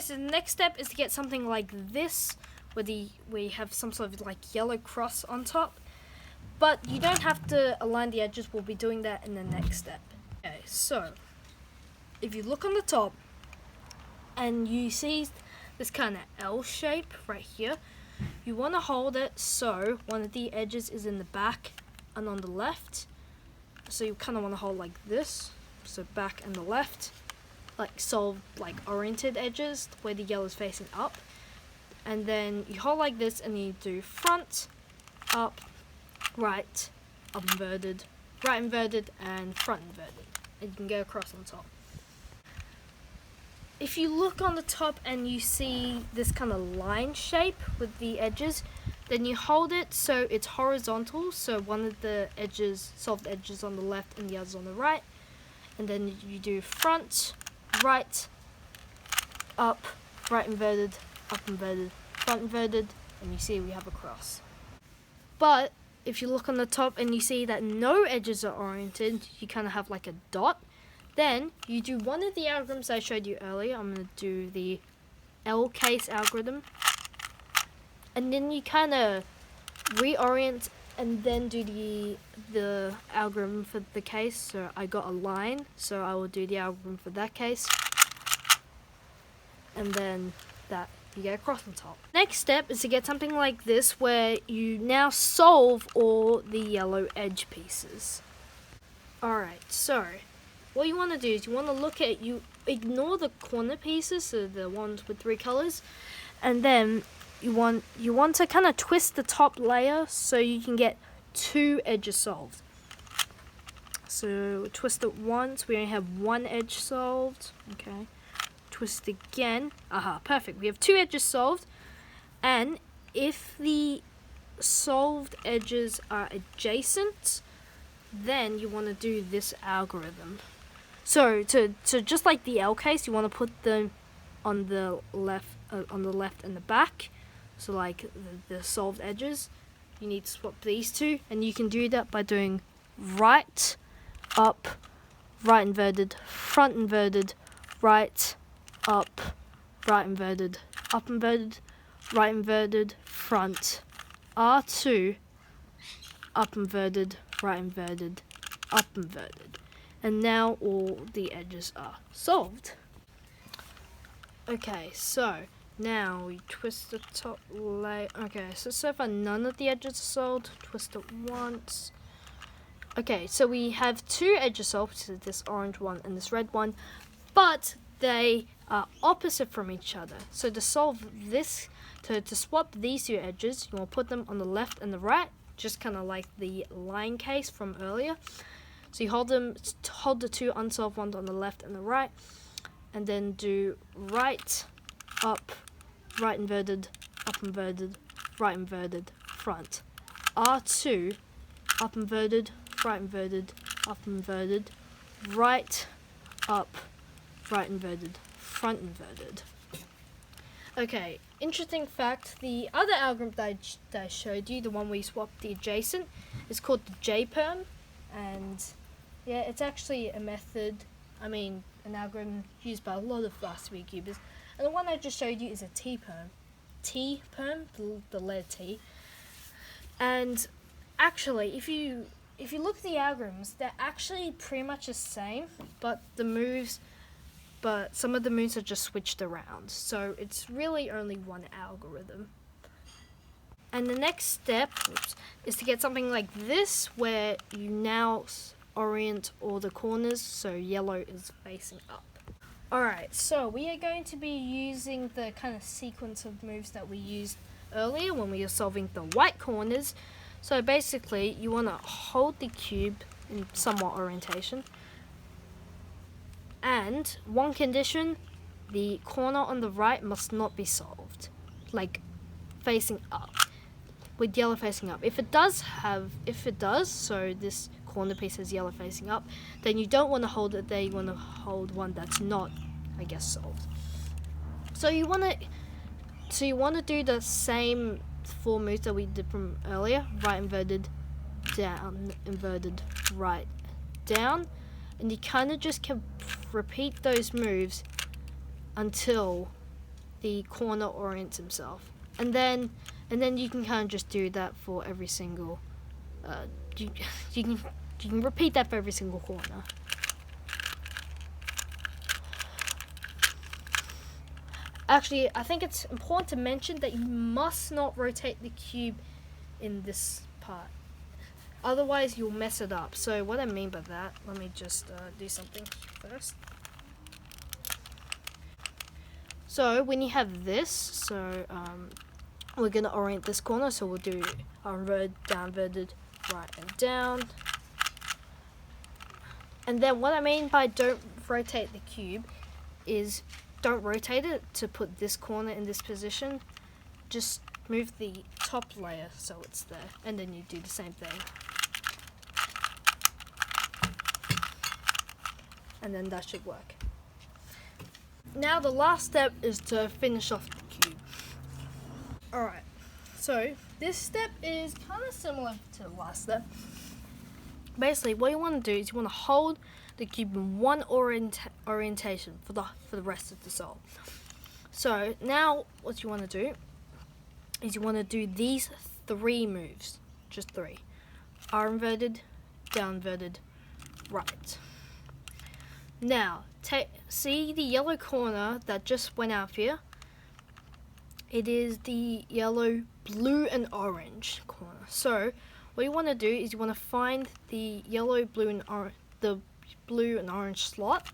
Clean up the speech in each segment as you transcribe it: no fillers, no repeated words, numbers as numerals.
so the next step is to get something like this, where you have some sort of like yellow cross on top. But you don't have to align the edges. We'll be doing that in the next step. Okay, so if you look on the top and you see this kind of L shape right here, you want to hold it so one of the edges is in the back and on the left. So you kind of want to hold like this, so back and the left, like oriented edges where the yellow is facing up. And then you hold like this and you do front, up, right, up inverted, right inverted, and front inverted. And you can go across on top. If you look on the top and you see this kind of line shape with the edges, then you hold it so it's horizontal, so one of the edges, solved edges on the left and the others on the right. And then you do front, right, up, right inverted, up inverted, front inverted, and you see we have a cross. But if you look on the top and you see that no edges are oriented, you kind of have like a dot. Then you do one of the algorithms I showed you earlier. I'm going to do the L case algorithm. And then you kind of reorient and then do the algorithm for the case. So I got a line, so I will do the algorithm for that case. And then that you get a cross on top. Next step is to get something like this where you now solve all the yellow edge pieces. Alright, so what you want to do is you want to look at, you ignore the corner pieces, so the ones with 3 colors, and then you want to kind of twist the top layer so you can get 2 edges solved. So twist it once, we only have 1 edge solved. Okay. Twist again. Aha, perfect. We have 2 edges solved. And if the solved edges are adjacent, then you want to do this algorithm. So just like the L case, you want to put them on the left and the back. So like the solved edges, you need to swap these two, and you can do that by doing right, up, right inverted, front inverted, right, up, right inverted, up inverted, right inverted, front, R2, up inverted, right inverted, up inverted. And now all the edges are solved. Okay, so now we twist the top layer. Okay, so far none of the edges are solved. Twist it once. Okay, so we have 2 edges solved, so this orange one and this red one, but they are opposite from each other. So to solve this, to swap these 2 edges, you want to put them on the left and the right, just kind of like the line case from earlier. So you hold the 2 unsolved ones on the left and the right, and then do right, up, right inverted, right inverted, front. R2, up inverted, right inverted, up inverted, right, up, right inverted, front inverted. Okay, interesting fact, the other algorithm that I showed you, the one where you swap the adjacent, is called the J-perm, and yeah, it's actually a method, an algorithm used by a lot of fast cubers. And the one I just showed you is a T-perm. T-perm, the letter T. And actually, if you look at the algorithms, they're actually pretty much the same, but some of the moves are just switched around. So it's really only one algorithm. And the next step is to get something like this, where you now orient all the corners so yellow is facing up. Alright, so we are going to be using the kind of sequence of moves that we used earlier when we were solving the white corners. So basically, you want to hold the cube in somewhat orientation. And one condition, the corner on the right must not be solved, like facing up, with yellow facing up. If it does, so this corner piece has yellow facing up, then you don't want to hold it there, you want to hold one that's not, solved. So you want to do the same 4 moves that we did from earlier, right inverted, down, inverted, right, down, and you kind of just can repeat those moves until the corner orients himself. And then you can kind of just do that for every single you can repeat that for every single corner. Actually, I think it's important to mention that you must not rotate the cube in this part. Otherwise, you'll mess it up. So what I mean by that, let me just do something first. So when you have this, so we're going to orient this corner. So we'll do inverted, downverted, right and down. And then what I mean by don't rotate the cube is don't rotate it to put this corner in this position. Just move the top layer so it's there, and then you do the same thing. And then that should work. Now the last step is to finish off the cube. Alright, so this step is kind of similar to the last step. Basically, what you want to do is you want to hold the cube in one orientation for the rest of the solve. So now what you want to do is you want to do these 3 moves, just 3. R inverted, down inverted, right. Now, see the yellow corner that just went out here? It is the yellow, blue, and orange corner. So what you want to do is you want to find the yellow, blue, and orange slot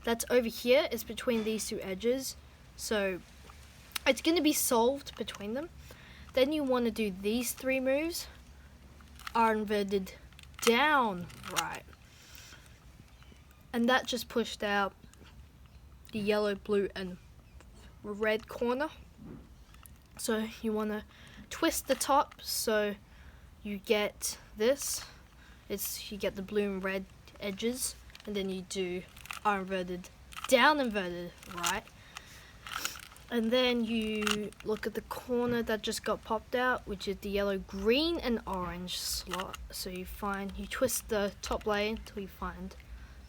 that's over here. It's between these 2 edges, so it's going to be solved between them. Then you want to do these 3 moves: R inverted, down, right, and that just pushed out the yellow, blue, and red corner. So you want to twist the top so you get this. You get the blue and red edges, and then you do R inverted, down inverted, right. And then you look at the corner that just got popped out, which is the yellow, green, and orange slot. So you twist the top layer until you find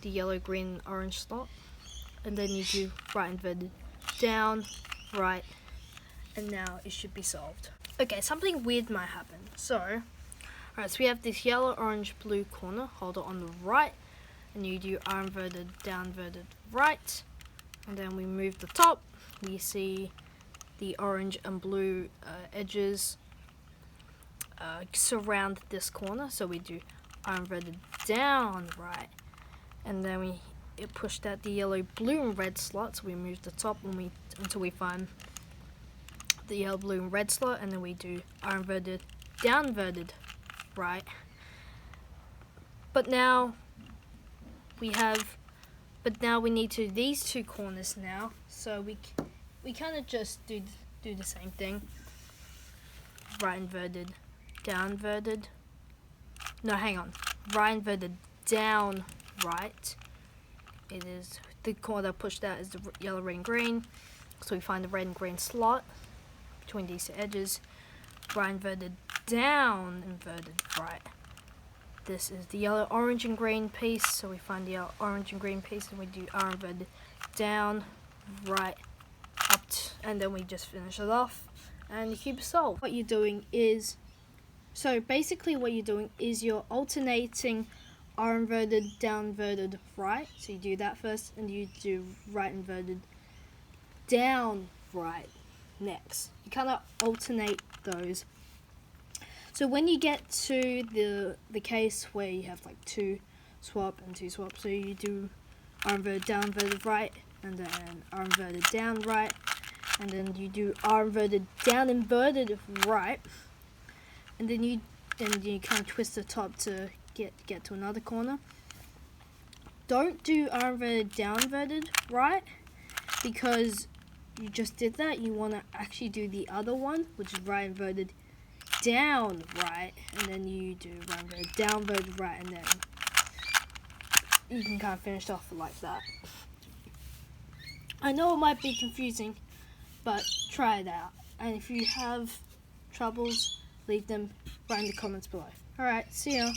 the yellow, green, and orange slot. And then you do right inverted, down, right, and now it should be solved. Okay, something weird might happen. So we have this yellow, orange, blue corner. Hold it on the right, and you do R inverted, down inverted, right. And then we move the top. We see the orange and blue edges surround this corner. So we do R inverted, down, right. And then it pushed out the yellow, blue, and red slot. So we move the top until we find the yellow, blue, and red slot. And then we do R inverted, down inverted, right. But now we need to these 2 corners now. So we kind of just do the same thing. Right inverted, down inverted. No, hang on. Right inverted, down, right. It is the corner that pushed out is the yellow, red, and green. So we find the red and green slot between these 2 edges. Right inverted, down inverted, right. This is the yellow, orange, and green piece. So we find the yellow, orange, and green piece, and we do R inverted, down, right, up, and then we just finish it off, and the cube is solved. What you're doing is, you're alternating R inverted, down inverted, right. So you do that first, and you do right inverted, down, right next. You kind of alternate those. So when you get to the case where you have like 2 swap and 2 swap, so you do R inverted, down inverted, right, and then R inverted, down, right, and then you do R inverted, down inverted, right, and then you kind of twist the top to get to another corner. Don't do R inverted, down inverted, right, because you just did that. You want to actually do the other one, which is right inverted, down, right, and then you do right inverted, down inverted, right, and then you can kind of finish off like that. I know it might be confusing, but try it out. And if you have troubles, leave them right in the comments below. Alright, see ya.